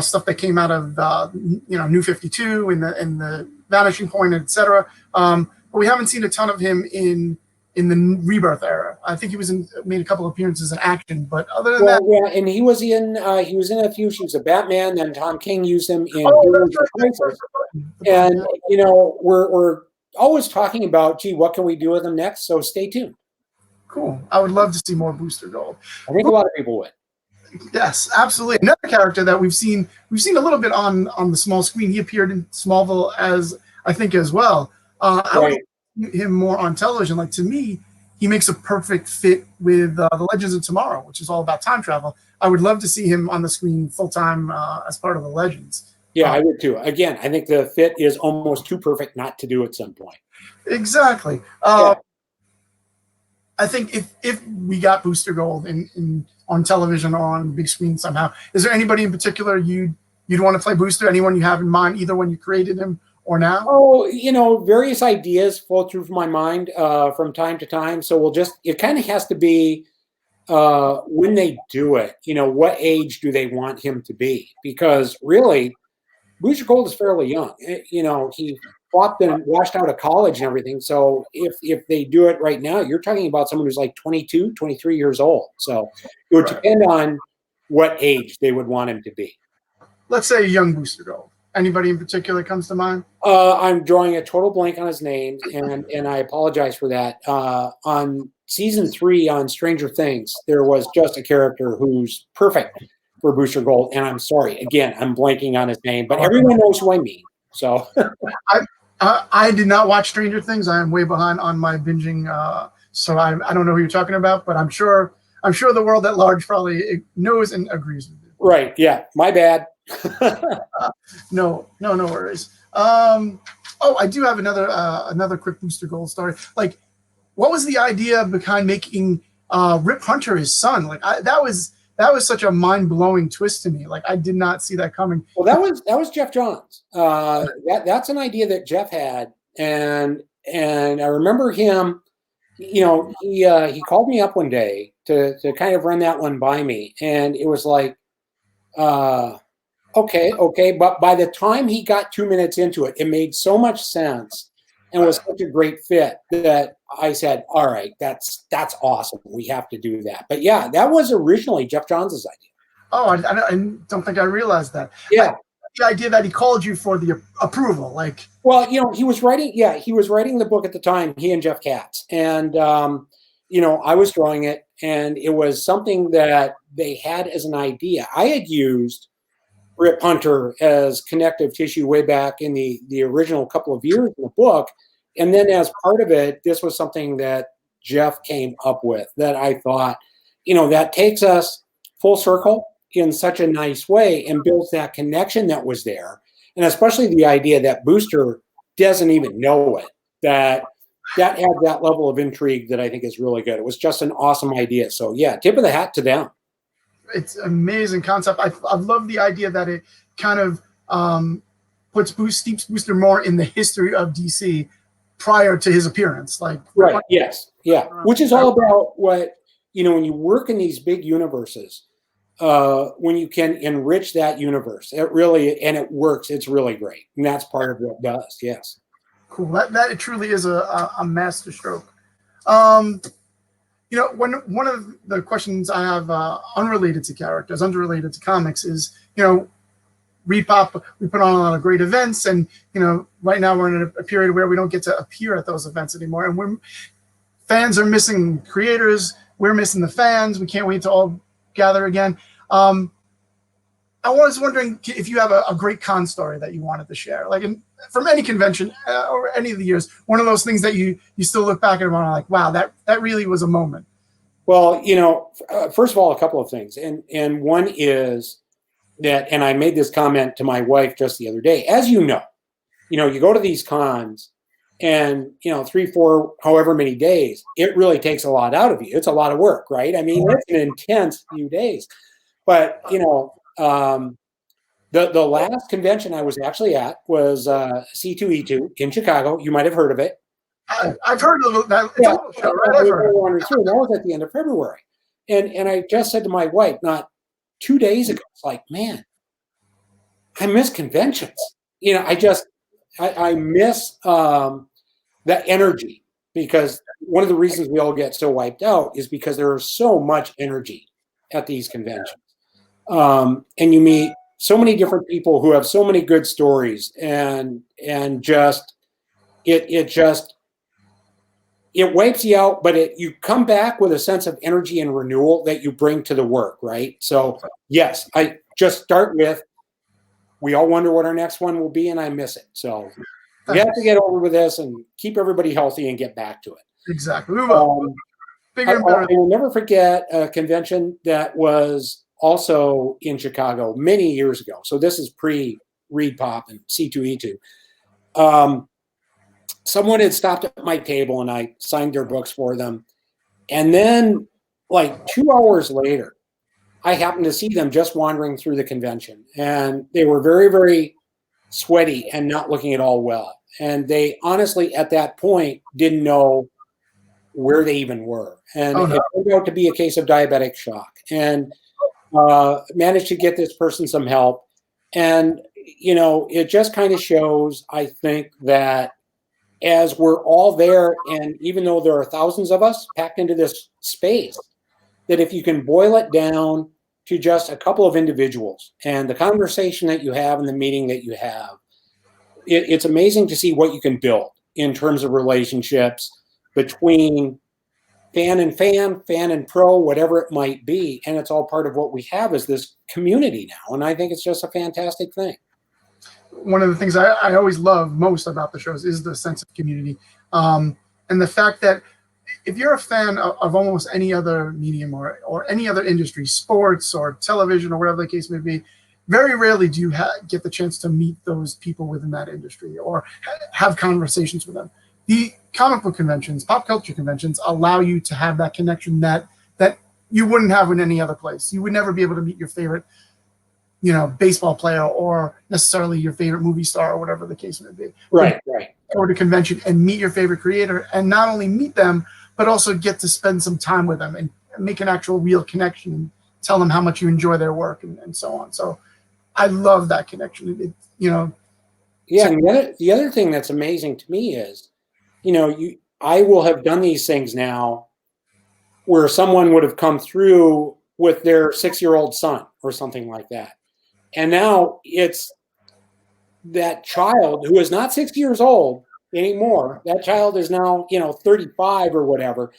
stuff that came out of, New 52 and the Vanishing Point, etc. But we haven't seen a ton of him in the Rebirth era. I think he made a couple of appearances in Action, but other than that, yeah, and he was in a few issues of Batman. Then Tom King used him in Crisis. And we're always talking about, gee, what can we do with him next? So stay tuned. Cool. I would love to see more Booster Gold. I think a lot of people would. Yes, absolutely. Another character that we've seen a little bit on the small screen. He appeared in Smallville as well. I would him more on television. Like, to me, he makes a perfect fit with the Legends of Tomorrow, which is all about time travel. I would love to see him on the screen full time as part of the Legends. Yeah, I would too. Again, I think the fit is almost too perfect not to do at some point. Exactly. I think if we got Booster Gold on television or on big screen somehow, is there anybody in particular you'd want to play Booster? Anyone you have in mind, either when you created him or now? Oh, various ideas flow through my mind from time to time. So it kind of has to be when they do it, what age do they want him to be? Because really, Booster Gold is fairly young. He flopped and washed out of college and everything. So if they do it right now, you're talking about someone who's like 22, 23 years old. So it would depend on what age they would want him to be. Let's say a young Booster Gold. Anybody in particular comes to mind? I'm drawing a total blank on his name, and I apologize for that. On season 3 on Stranger Things, there was just a character who's perfect for Booster Gold, and I'm sorry, again, I'm blanking on his name, but everyone knows who I mean. So I did not watch Stranger Things. I am way behind on my binging, so I don't know who you're talking about, but I'm sure the world at large probably knows and agrees with you. Right? Yeah, my bad. No worries. I do have another quick Booster Gold story. Like, what was the idea behind making Rip Hunter his son? Like, that was such a mind-blowing twist to me. Like, I did not see that coming. Well, that was Jeff Johns. That's an idea that Jeff had, and I remember him. He called me up one day to kind of run that one by me, and it was like, okay. But by the time he got 2 minutes into it, it made so much sense and was such a great fit that I said, all right, that's awesome. We have to do that. But yeah, that was originally Jeff Johns' idea. Oh, I don't think I realized that. Yeah. The idea that he called you for the approval, like. Well, he was writing the book at the time, he and Jeff Katz. And, I was drawing it, and it was something that they had as an idea. I had used Rip Hunter as connective tissue way back in the original couple of years in the book. And then as part of it, this was something that Jeff came up with that I thought, that takes us full circle in such a nice way and builds that connection that was there. And especially the idea that Booster doesn't even know it, that adds that level of intrigue that I think is really good. It was just an awesome idea. So yeah, tip of the hat to them. It's an amazing concept. I love the idea that it kind of steeps Booster more in the history of DC prior to his appearance. Like, right, yes, yeah. Which is all about what, when you work in these big universes, when you can enrich that universe. It really, and it works. It's really great. And that's part of what it does. Yes. Cool. That it truly is a master stroke. One of the questions I have unrelated to characters, unrelated to comics is, Reedpop, we put on a lot of great events, and right now we're in a period where we don't get to appear at those events anymore, and fans are missing creators, we're missing the fans. We can't wait to all gather again. I was wondering if you have a great con story that you wanted to share, like from any convention or any of the years, one of those things that you still look back at and are like, wow, that really was a moment. Well, first of all, a couple of things, and one is that, and I made this comment to my wife just the other day, as you go to these cons and, 3, 4, however many days, it really takes a lot out of you. It's a lot of work, right? I mean, it's an intense few days, but, the last convention I was actually at was C2E2 in Chicago. You might have heard of it. I've heard of that. It's a little show, right? That was at the end of February. And I just said to my wife, not 2 days ago, it's like, man, I miss conventions. I miss that energy, because one of the reasons we all get so wiped out is because there is so much energy at these conventions. And you meet so many different people who have so many good stories, and just it wipes you out, but you come back with a sense of energy and renewal that you bring to the work, right? So yes, I just start with, we all wonder what our next one will be, and I miss it. So we have to get over with this and keep everybody healthy and get back to it. Exactly. We will. I will never forget a convention that was also in Chicago many years ago. So this is pre-Reedpop and C2E2. Someone had stopped at my table and I signed their books for them. And then like 2 hours later, I happened to see them just wandering through the convention, and they were very, very sweaty and not looking at all well. And they honestly, at that point, didn't know where they even were. And it turned out to be a case of diabetic shock, and managed to get this person some help. And, it just kind of shows, I think, that as we're all there, and even though there are thousands of us packed into this space, that if you can boil it down to just a couple of individuals and the conversation that you have and the meeting that you have, it's amazing to see what you can build in terms of relationships between fan and pro, whatever it might be. And it's all part of what we have as this community now. And I think it's just a fantastic thing. One of the things I always love most about the shows is the sense of community. And the fact that if you're a fan of almost any other medium or any other industry, sports or television or whatever the case may be, very rarely do you get the chance to meet those people within that industry or have conversations with them. The comic book conventions, pop culture conventions, allow you to have that connection that you wouldn't have in any other place. You would never be able to meet your favorite, baseball player or necessarily your favorite movie star or whatever the case may be. Right. Go to convention and meet your favorite creator, and not only meet them, but also get to spend some time with them and make an actual real connection and tell them how much you enjoy their work and so on. So I love that connection. Yeah, and the other thing that's amazing to me is, I will have done these things now where someone would have come through with their 6-year-old son or something like that. And now it's that child who is not 6 years old anymore. That child is now, 35 or whatever,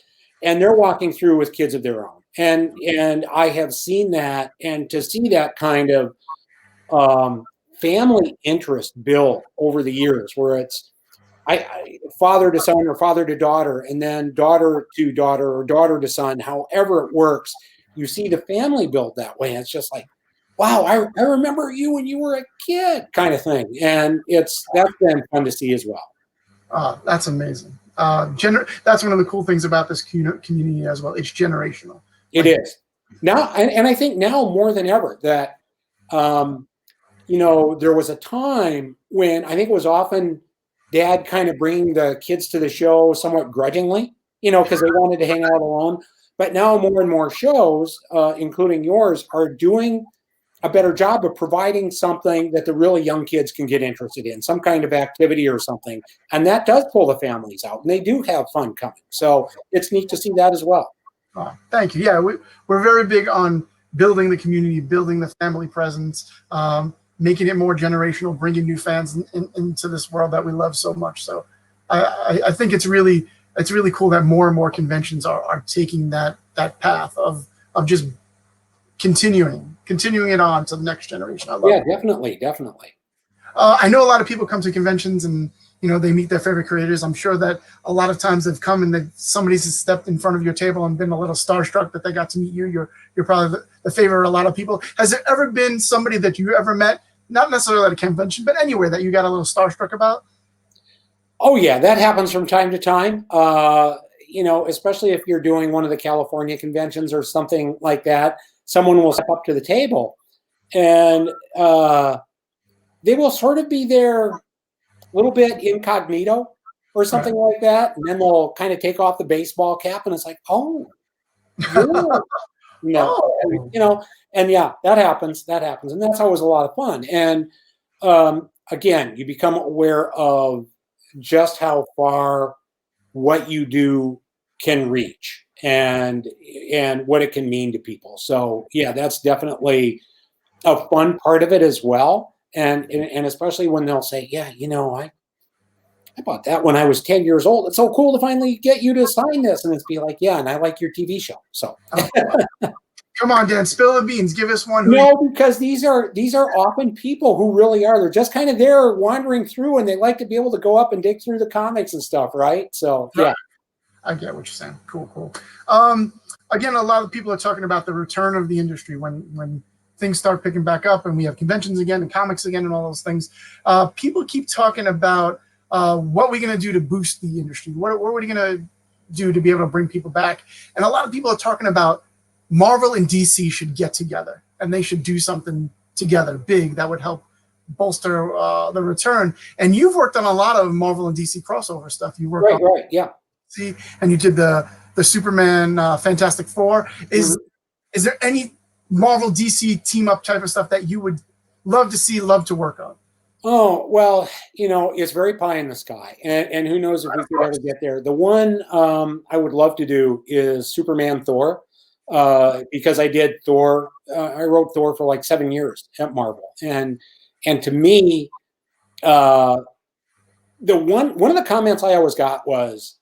and they're walking through with kids of their own. And I have seen that, and to see that kind of family interest build over the years, where it's father to son or father to daughter, and then daughter to daughter or daughter to son, however it works, you see the family build that way. It's just like, wow, I remember you when you were a kid, kind of thing. And that's been fun to see as well. That's amazing. That's one of the cool things about this community as well. It's generational. It is now, and I think now more than ever that, there was a time when I think it was often dad kind of bringing the kids to the show somewhat grudgingly, because they wanted to hang out alone. But now more and more shows, including yours, are doing a better job of providing something that the really young kids can get interested in, some kind of activity or something. And that does pull the families out, and they do have fun coming. So it's neat to see that as well. Thank you. Yeah, we're very big on building the community, building the family presence, making it more generational, bringing new fans into this world that we love so much. So I think it's really cool that more and more conventions are taking that path of just continuing it on to the next generation. I love it. Definitely. I know a lot of people come to conventions and they meet their favorite creators. I'm sure that a lot of times they've come and somebody's stepped in front of your table and been a little starstruck that they got to meet you. You're probably the favorite of a lot of people. Has there ever been somebody that you ever met, not necessarily at a convention, but anywhere that you got a little starstruck about? Oh yeah, that happens from time to time. Especially if you're doing one of the California conventions or something like that, someone will step up to the table and they will sort of be there a little bit incognito or something like that. And then they'll kind of take off the baseball cap and it's like, oh, and yeah, that happens. And that's always a lot of fun. And again, you become aware of just how far what you do can reach and what it can mean to people. So yeah, that's definitely a fun part of it as well. And especially when they'll say, yeah, I bought that when I was 10 years old. It's so cool to finally get you to sign this. And it's be like, yeah, and I like your TV show. So come on, Dan, spill the beans. Give us one. No, because these are often people who really are. They're just kind of there wandering through, and they like to be able to go up and dig through the comics and stuff, right? So yeah. I get what you're saying. Cool. Again, a lot of people are talking about the return of the industry when things start picking back up and we have conventions again and comics again and all those things. People keep talking about what we're going to do to boost the industry. What are we going to do to be able to bring people back? And a lot of people are talking about Marvel and DC should get together and they should do something together big that would help bolster the return. And you've worked on a lot of Marvel and DC crossover stuff. You worked on yeah. See, and you did the Superman Fantastic Four. Is there any Marvel DC team up type of stuff that you would love to see, love to work on? Oh, well, it's very pie in the sky, and who knows if we could ever get there. The one I would love to do is Superman Thor, because I did Thor. I wrote Thor for like 7 years at Marvel, and to me, one of the comments I always got was,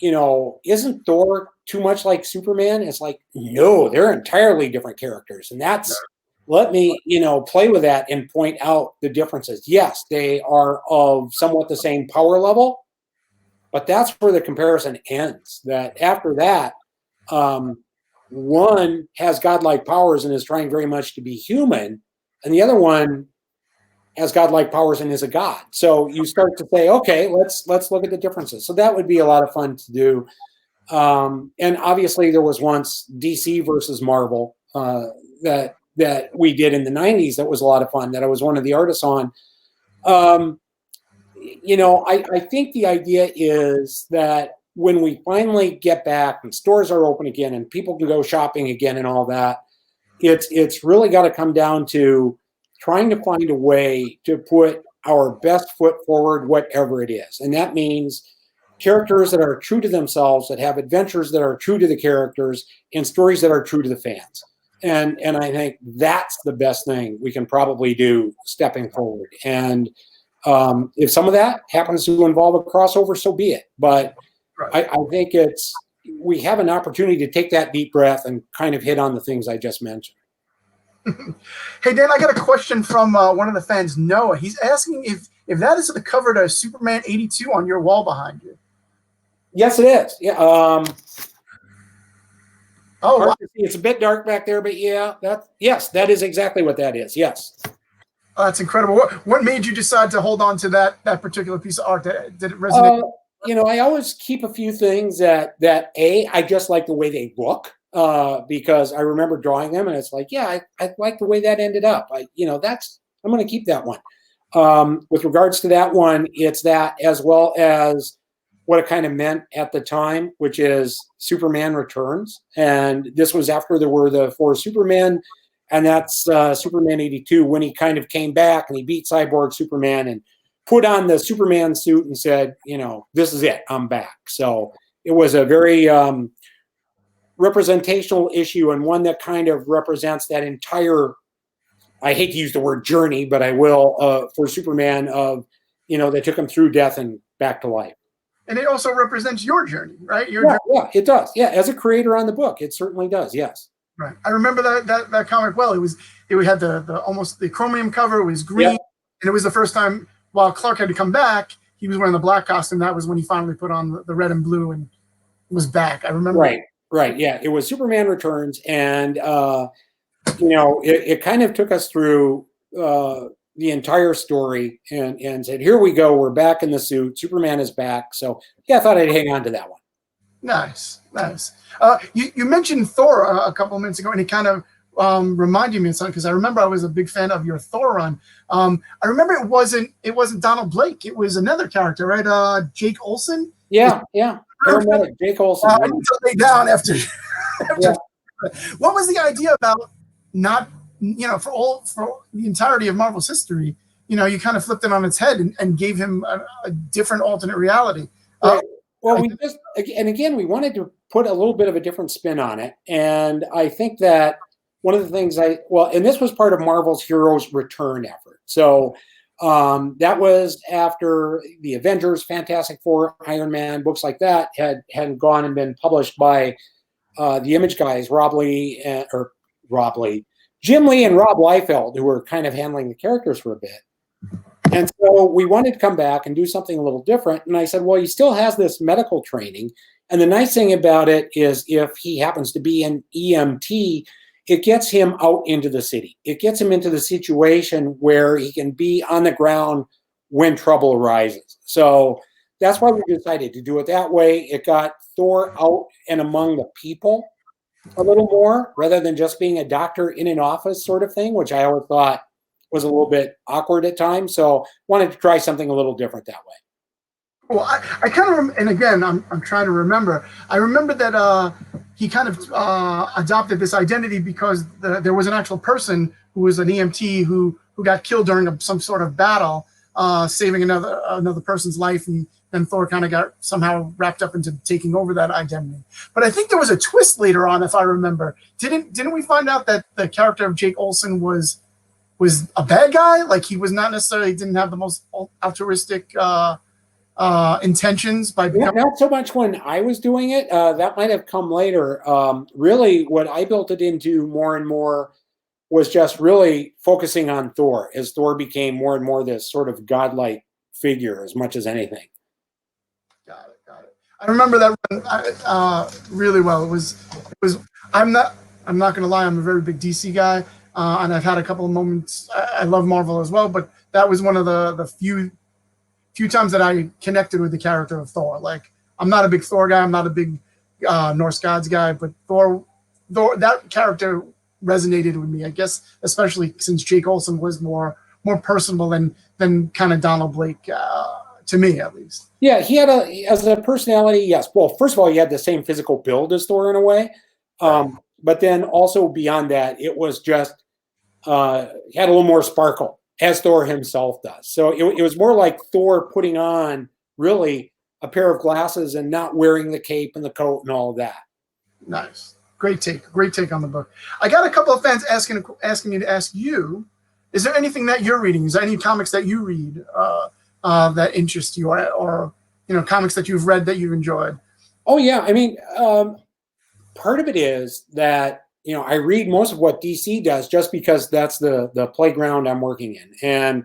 isn't Thor too much like Superman? It's like, no, they're entirely different characters. And let me, play with that and point out the differences. Yes, they are of somewhat the same power level, but that's where the comparison ends. That after that, one has godlike powers and is trying very much to be human, and the other one has godlike powers and is a god. So you start to say, okay, let's look at the differences. So that would be a lot of fun to do. And obviously there was once DC versus Marvel that we did in the 90s. That was a lot of fun, that I was one of the artists on. I think the idea is that when we finally get back and stores are open again and people can go shopping again and all that, it's really got to come down to trying to find a way to put our best foot forward, whatever it is. And that means characters that are true to themselves, that have adventures that are true to the characters, and stories that are true to the fans. And I think that's the best thing we can probably do stepping forward. And if some of that happens to involve a crossover, so be it. But I think we have an opportunity to take that deep breath and kind of hit on the things I just mentioned. Hey, Dan, I got a question from one of the fans, Noah. He's asking if that is the cover to Superman 82 on your wall behind you. Yes, it is. Yeah. Oh, wow. It's a bit dark back there, but yeah, that is exactly what that is. Yes. Oh, that's incredible. What made you decide to hold on to that particular piece of art? Did it resonate? I always keep a few things that I just like the way they look. Because I remember drawing them and it's like, yeah, I like the way that ended up. I'm going to keep that one. With regards to that one, it's that, as well as what it kind of meant at the time, which is Superman Returns. And this was after there were the 4 Supermen, and that's Superman 82, when he kind of came back and he beat Cyborg Superman and put on the Superman suit and said, you know, this is it, I'm back. So it was a very representational issue, and one that kind of represents that entire, I hate to use the word journey, but I will, for Superman, of, you know, they took him through death and back to life. And it also represents your journey, right? Yeah, it does. Yeah, as a creator on the book, it certainly does. Yes. Right. I remember that comic well. It had the almost the chromium cover. It was green, and it was the first time while Clark had to come back. He was wearing the black costume. That was when he finally put on the red and blue and was back. I remember. Right. Yeah, it was Superman Returns, and you know, it kind of took us through the entire story and said, here we go, we're back in the suit, Superman is back. So yeah, I thought I'd hang on to that one. Nice. You mentioned Thor a couple of minutes ago, and it kind of reminded me of something, because I remember I was a big fan of your Thor run. I remember it wasn't Donald Blake, it was another character, right? Jake Olsen. Yeah. Paramedic Jake Olsen. I need to lay down after. Yeah. What was the idea about not, you know, for the entirety of Marvel's history, you know, you kind of flipped it on its head and gave him a different alternate reality? Right. Well, we wanted to put a little bit of a different spin on it. And I think that one of the things and this was part of Marvel's Heroes Return effort. So that was after the Avengers, Fantastic Four, Iron Man, books like that had gone and been published by the Image guys, Jim Lee and Rob Liefeld, who were kind of handling the characters for a bit. And so we wanted to come back and do something a little different. And I said, well, he still has this medical training. And the nice thing about it is if he happens to be an EMT, it gets him out into the city. It gets him into the situation where he can be on the ground when trouble arises. So that's why we decided to do it that way. It got Thor out and among the people a little more, rather than just being a doctor in an office sort of thing, which I always thought was a little bit awkward at times. So wanted to try something a little different that way. Well, I kind of, and again, I'm trying to remember. I remember that he kind of adopted this identity because there was an actual person who was an EMT who got killed during some sort of battle, saving another person's life, and then Thor kind of got somehow wrapped up into taking over that identity. But I think there was a twist later on, if I remember. Didn't we find out that the character of Jake Olsen was a bad guy? Like, he was not necessarily, didn't have the most altruistic intentions by becoming... Not so much when I was doing it. That might have come later. Really, what I built it into more and more was just really focusing on Thor, as Thor became more and more this sort of godlike figure as much as anything. Got it. I remember that run really well. It was. I'm not going to lie. I'm a very big DC guy, and I've had a couple of moments. I love Marvel as well, but that was one of the few times that I connected with the character of Thor. Like, I'm not a big Thor guy. I'm not a big Norse gods guy, but Thor, that character resonated with me. I guess especially since Jake Olsen was more personable than kind of Donald Blake. To me, at least. Yeah, he had as a personality, yes. Well, first of all, he had the same physical build as Thor in a way. But then also beyond that, it was just, he had a little more sparkle, as Thor himself does. So it was more like Thor putting on really a pair of glasses and not wearing the cape and the coat and all of that. Nice. Great take on the book. I got a couple of fans asking me to ask you, is there anything that you're reading? Is there any comics that you read that interest you, or comics that you've read that you've enjoyed? Oh yeah, I mean, part of it is that I read most of what DC does just because that's the playground I'm working in, and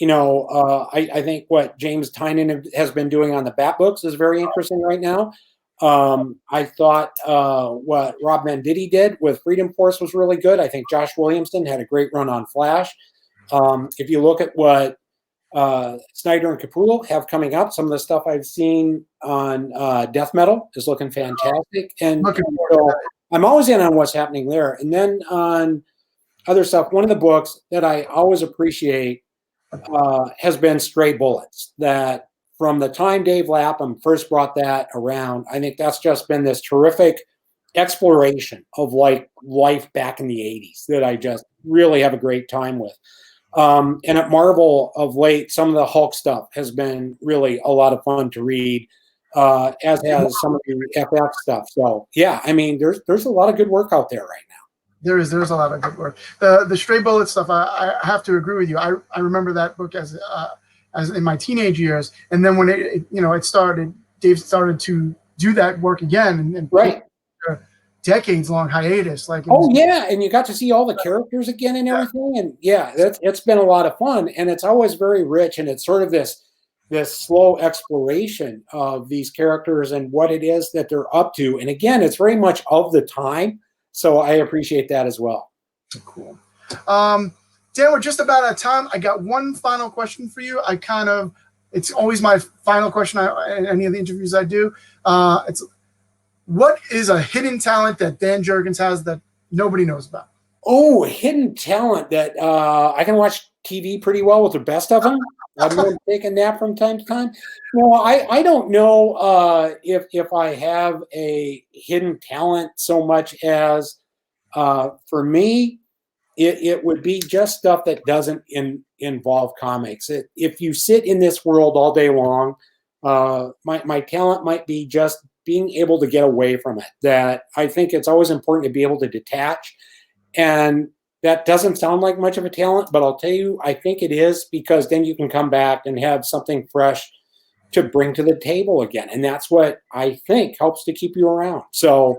I think what James Tynion has been doing on the Bat books is very interesting right now. I thought what Rob Venditti did with Freedom Force was really good. I think Josh Williamson had a great run on Flash. If you look at what Snyder and Capullo have coming up, some of the stuff I've seen on Death Metal is looking fantastic, and so I'm always in on what's happening there. And then on other stuff, one of the books that I always appreciate has been Stray Bullets, that from the time Dave Lapham first brought that around, I think that's just been this terrific exploration of like life back in the 80s that I just really have a great time with. And at Marvel of late, some of the Hulk stuff has been really a lot of fun to read, as has some of the FF stuff. So yeah, I mean, there's a lot of good work out there right now. There's a lot of good work. The Stray Bullet stuff, I have to agree with you. I remember that book as in my teenage years, and then when it started, Dave started to do that work again, and right. Decades long hiatus. Like, yeah, and you got to see all the characters again and everything, and yeah, it's been a lot of fun, and it's always very rich, and it's sort of this slow exploration of these characters and what it is that they're up to, and again, it's very much of the time, so I appreciate that as well. Cool. Dan, we're just about out of time. I got one final question for you. It's always my final question in any of the interviews I do. What is a hidden talent that Dan Jurgens has that nobody knows about? Oh, a hidden talent that I can watch TV pretty well with the best of them. I've been taking a nap from time to time. No, I don't know if I have a hidden talent so much as for me, it would be just stuff that doesn't involve comics. If you sit in this world all day long, my talent might be just being able to get away from it. That I think it's always important to be able to detach. And that doesn't sound like much of a talent, but I'll tell you, I think it is, because then you can come back and have something fresh to bring to the table again. And that's what I think helps to keep you around. So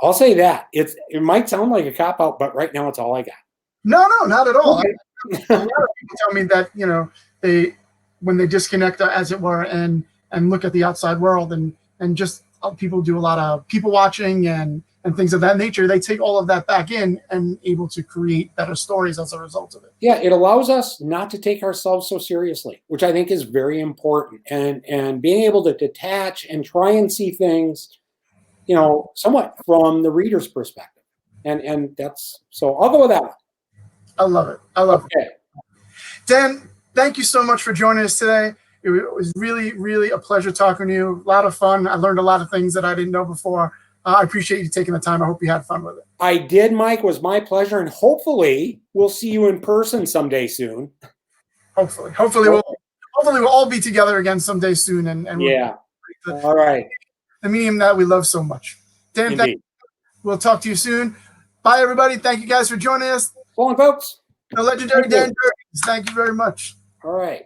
I'll say that. It might sound like a cop-out, but right now it's all I got. No, not at all. Okay. A lot of people tell me that, when they disconnect, as it were, and look at the outside world and just people do a lot of people watching and things of that nature, they take all of that back in and able to create better stories as a result of it. Yeah, it allows us not to take ourselves so seriously, which I think is very important. And being able to detach and try and see things, somewhat from the reader's perspective. And that's, so I'll go with that one. I love it. It. Dan, thank you so much for joining us today. It was really, really a pleasure talking to you. A lot of fun. I learned a lot of things that I didn't know before. I appreciate you taking the time. I hope you had fun with it. I did, Mike. It was my pleasure. And hopefully we'll see you in person someday soon. Hopefully we'll all be together again someday soon. And yeah. All right. The medium that we love so much. Dan, we'll talk to you soon. Bye, everybody. Thank you guys for joining us. So long, folks. The legendary Dan Jurgens. Thank you very much. All right.